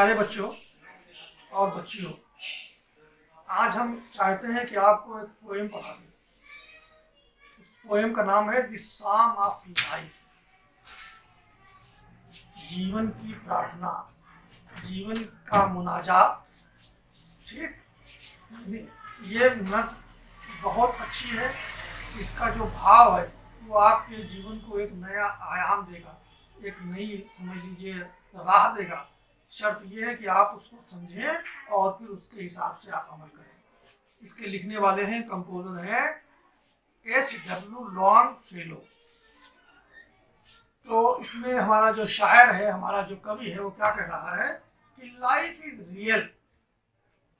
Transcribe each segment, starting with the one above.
प्यारे बच्चों और बच्चियों, आज हम चाहते हैं कि आपको एक पोएम पढ़ा दें। उस पोएम का नाम है द साम ऑफ लाइफ, जीवन की प्रार्थना, जीवन का मुनाजात। ठीक, ये नस बहुत अच्छी है। इसका जो भाव है वो आपके जीवन को एक नया आयाम देगा, एक नई समझ लीजिए राह देगा। शर्त यह है कि आप उसको समझें और फिर उसके हिसाब से आप अमल करें। इसके लिखने वाले हैं, कंपोजर हैं H.W. लॉन्गफेलो। तो इसमें हमारा जो शायर है, हमारा जो कवि है, वो क्या कह रहा है कि लाइफ इज रियल,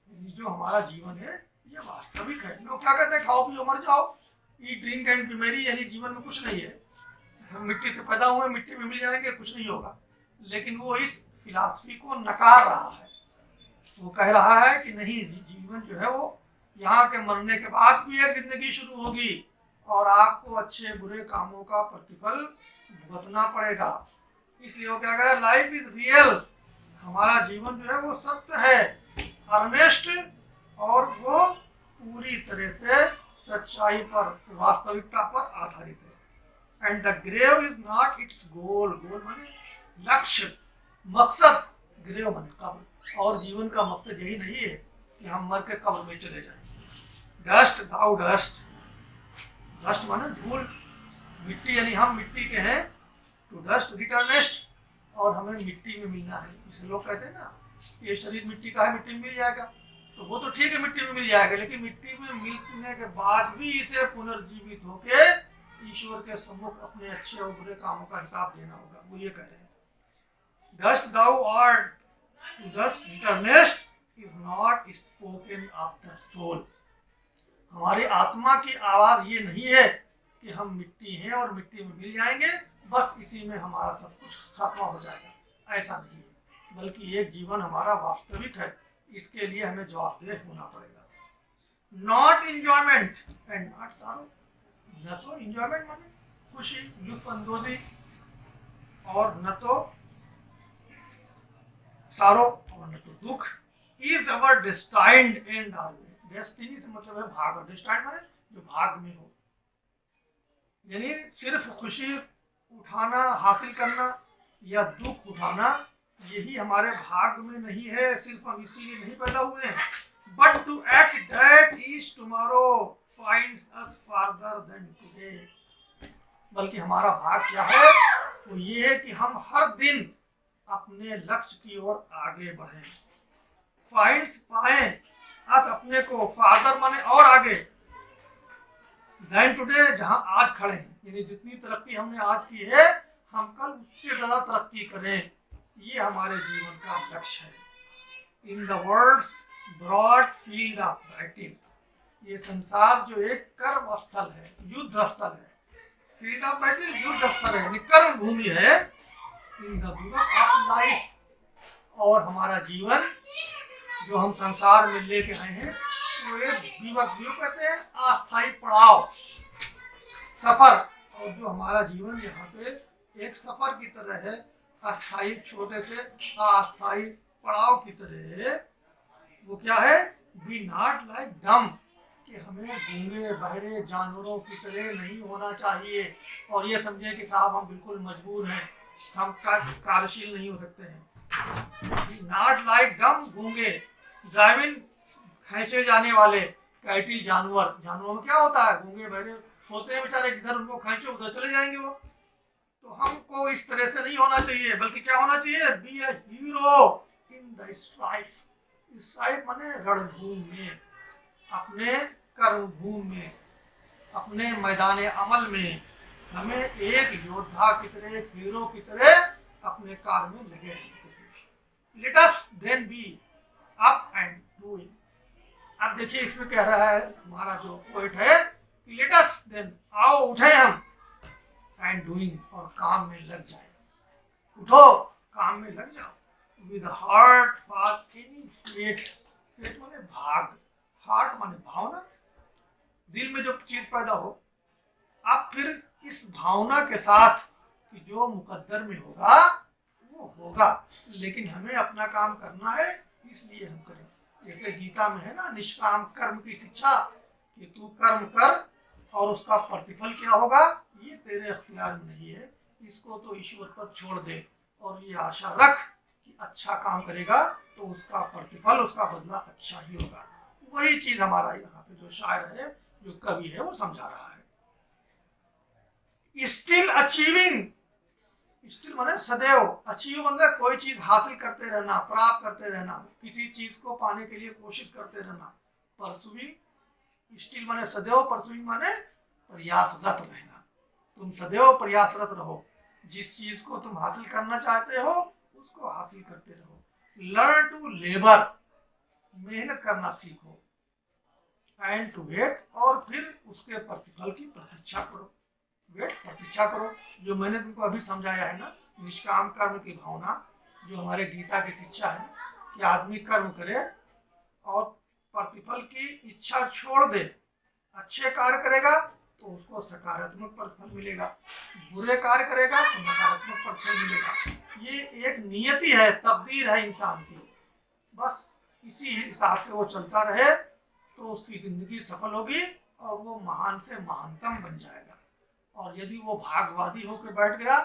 जो हमारा जीवन है ये वास्तविक है। लोग क्या कहते हैं, खाओ पियो मर जाओ, eat drink and B Mary, यानी जीवन में कुछ नहीं है, हम मिट्टी से पैदा हुए, मिट्टी में मिल जाएंगे, कुछ नहीं होगा। लेकिन वो इस फिलॉसफी को नकार रहा है। वो कह रहा है कि नहीं, जीवन जो है वो यहाँ के मरने के बाद भी एक जिंदगी शुरू होगी और आपको अच्छे बुरे कामों का प्रतिफल भुगतना पड़ेगा। इसलिए वो क्या कह रहा है, लाइफ इज रियल, हमारा जीवन जो है वो सत्य है, अर्नेस्ट, और वो पूरी तरह से सच्चाई पर, वास्तविकता पर आधारित है। And the grave is not its goal, goal माने लक्ष्य, मकसद, ग्रेव माने कब्र, और जीवन का मकसद यही नहीं है कि हम मर के कब्र में चले जाएं। डस्ट दाउ डस्ट, डस्ट माने धूल, मिट्टी, यानी हम मिट्टी के हैं। टू डस्ट रिटर्नेस्ट, और हमें मिट्टी में मिलना है। जैसे लोग कहते हैं ना, ये शरीर मिट्टी का है, मिट्टी में मिल जाएगा, तो वो तो ठीक है, मिट्टी में मिल जाएगा, लेकिन मिट्टी में मिलने के बाद भी इसे पुनर्जीवित होके ईश्वर के सम्मुख अपने अच्छे और बुरे कामों का हिसाब देना होगा। वो ये कह रहे हैं, dust thou art, to dust returnest is not spoken of the soul. हमारी आत्मा की आवाज ये नहीं है कि हम मिट्टी हैं और मिट्टी में मिल जाएंगे, बस इसी में हमारा सब कुछ खात्मा हो जाएगा। ऐसा नहीं है, बल्कि एक जीवन हमारा वास्तविक है, इसके लिए हमें जवाबदेह होना पड़ेगा। नॉट इंजॉयमेंट एंड नॉट सारो, न तो इंजॉयमेंट माने खुशी, लुत्फअंदोजी, और न तो सारो, और न तो दुख। Is our destined end or, destiny से मतलब है भाग, और डेस्टाइन्ड माने जो भाग में हो, यानी सिर्फ खुशी उठाना, हासिल करना, या दुख उठाना, यही हमारे भाग में नहीं है। सिर्फ हम इसीलिए नहीं पैदा हुए हैं, but to act that is tomorrow finds us farther than today. बल्कि हमारा भाग क्या है, वो ये है कि हम हर दिन अपने लक्ष्य की ओर आगे बढ़ें। फाइंड्स पाएं, अस अपने को, फार्दर माने और आगे, देन टुडे जहां आज खड़े हैं, यानी जितनी तरक्की हमने आज की है, हम कल उससे ज्यादा तरक्की करें, ये हमारे जीवन का लक्ष्य है। In the words broad field of battle, ये संसार जो एक कर्म स्थल है, युद्ध स्थल है, फील्ड ऑफ बैटल युद्ध स्थल है, यानी कर्म भूमि है। इन द विवर्क ऑफ लाइफ, और हमारा जीवन जो हम संसार में लेके आए हैं वो एक विवर्क, जो कहते हैं अस्थायी पड़ाव, सफर। और जो हमारा जीवन यहाँ पे एक सफर की तरह है, अस्थायी, छोटे से अस्थायी पड़ाव की तरह है। वो क्या है, बी नॉट लाइक डम, कि हमें गूंगे बहरे जानवरों की तरह नहीं होना चाहिए और ये समझें कि साहब हम बिल्कुल मजबूर हैं, हम कार्यशील नहीं हो सकते हैं। नॉट लाइक डम, गूंगे, ड्राइविंग, खींचे जाने वाले, कैटिल, जानवर, जानवरों में क्या होता है, गूंगे बहरे होते हैं बेचारे, जिधर उनको खींचो उधर चले जाएंगे वो। तो हमको इस तरह से नहीं होना चाहिए, बल्कि क्या होना चाहिए, be a hero in the strife. Strife माने रणभूमि में, अपने कर्मभूमि में, अपने मैदान अमल में हमें एक योद्धा की तरह, एक हीरो की तरह अपने कार्य में लगे रहते हैं। Let us then be up and doing. अब देखिए इसमें कह रहा है हमारा जो पोइट है, लेट अस देन, आओ उठे हम, एंड डूइंग, और काम में लग जाए। उठो, काम में लग जाओ। With heart for any fate, fate माने भाग, हार्ट माने भावना, दिल में जो चीज पैदा हो। अब फिर इस भावना के साथ कि जो मुकद्दर में होगा वो होगा, लेकिन हमें अपना काम करना है, इसलिए हम करें। जैसे गीता में है ना, निष्काम कर्म की शिक्षा, कि तू कर्म कर और उसका प्रतिफल क्या होगा ये तेरे अख्तियार में नहीं है, इसको तो ईश्वर पर छोड़ दे और ये आशा रख कि अच्छा काम करेगा तो उसका प्रतिफल, उसका बदला अच्छा ही होगा। वही चीज हमारा यहाँ पे जो शायर है, जो कवि है, वो समझा रहा है। स्टिल अचीविंग, स्टिल माने सदैव, अचीव मतलब कोई चीज हासिल करते रहना, प्राप्त करते रहना, किसी चीज को पाने के लिए कोशिश करते रहना। परसुइंग, स्टिल माने सदैव, परसुइंग माने प्रयासरत रहना। तुम सदैव प्रयासरत रहो, जिस चीज को तुम हासिल करना चाहते हो उसको हासिल करते रहो। लर्न टू लेबर, मेहनत करना सीखो। एंड टू वेट, और फिर उसके प्रतिफल की प्रतीक्षा करो। वेट, प्रतीक्षा करो, जो मैंने तुमको अभी समझाया है ना, निष्काम कर्म की भावना, जो हमारे गीता की शिक्षा है कि आदमी कर्म करे और प्रतिफल की इच्छा छोड़ दे। अच्छे कार्य करेगा तो उसको सकारात्मक प्रतिफल मिलेगा, बुरे कार्य करेगा तो नकारात्मक प्रतिफल मिलेगा। ये एक नियति है, तकदीर है इंसान की। बस इसी हिसाब से वो चलता रहे तो उसकी जिंदगी सफल होगी और वो महान से महानतम बन जाएगा। और यदि वो भागवादी होकर बैठ गया,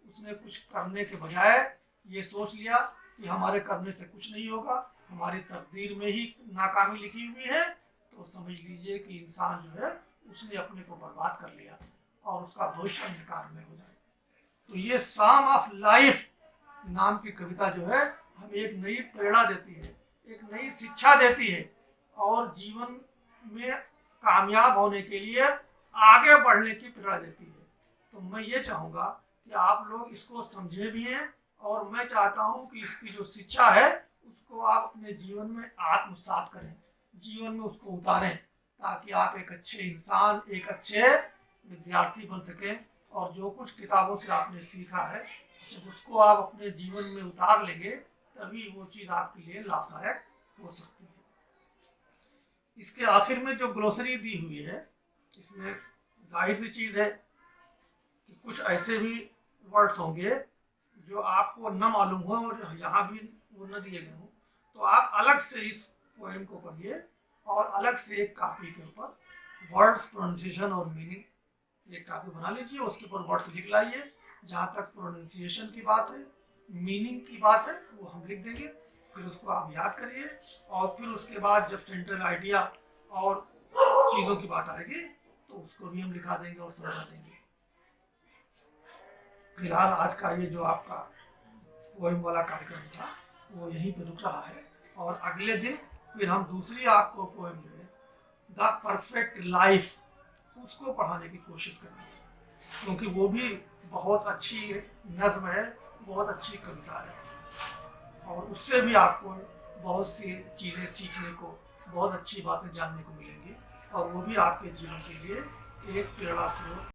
उसने कुछ करने के बजाय ये सोच लिया कि हमारे करने से कुछ नहीं होगा, हमारी तकदीर में ही नाकामी लिखी हुई है, तो समझ लीजिए कि इंसान जो है उसने अपने को बर्बाद कर लिया और उसका भविष्य अंधकार में हो जाए। तो ये सॉन्ग ऑफ लाइफ नाम की कविता जो है हमें एक नई प्रेरणा देती है, एक नई शिक्षा देती है, और जीवन में कामयाब होने के लिए, आगे बढ़ने की प्रेरणा देती है। तो मैं ये चाहूँगा कि आप लोग इसको समझे भी हैं, और मैं चाहता हूँ कि इसकी जो शिक्षा है उसको आप अपने जीवन में आत्मसात करें, जीवन में उसको उतारें, ताकि आप एक अच्छे इंसान, एक अच्छे विद्यार्थी बन सकें। और जो कुछ किताबों से आपने सीखा है, जब उसको आप अपने जीवन में उतार लेंगे, तभी वो चीज़ आपके लिए लाभदायक हो सकती है। इसके आखिर में जो ग्लोसरी दी हुई है, इसमें जाहिर सी चीज़ है कि कुछ ऐसे भी वर्ड्स होंगे जो आपको न मालूम हो और यहाँ भी वो न दिए गए हों, तो आप अलग से इस पोएम को पढ़िए और अलग से एक कॉपी के ऊपर वर्ड्स, प्रोनाउंसिएशन और मीनिंग एक कॉपी बना लीजिए, उसके ऊपर वर्ड्स लिख लाइए। जहाँ तक प्रोनाउंसिएशन की बात है, मीनिंग की बात है, वो हम लिख देंगे, फिर उसको आप याद करिए, और फिर उसके बाद जब सेंट्रल आइडिया और चीज़ों की बात आएगी तो उसको भी हम लिखा देंगे और समझा देंगे। फिलहाल आज का ये जो आपका पोएम वाला कार्यक्रम था वो यहीं पे रुक रहा है, और अगले दिन फिर हम दूसरी आपको पोएम जो है द परफेक्ट लाइफ, उसको पढ़ाने की कोशिश करेंगे, क्योंकि वो भी बहुत अच्छी नज्म है, बहुत अच्छी कविता है, और उससे भी आपको बहुत सी चीज़ें सीखने को, बहुत अच्छी बातें जानने को मिलेंगी, और वो भी आपके जीवन के लिए एक प्रेरणा स्रोत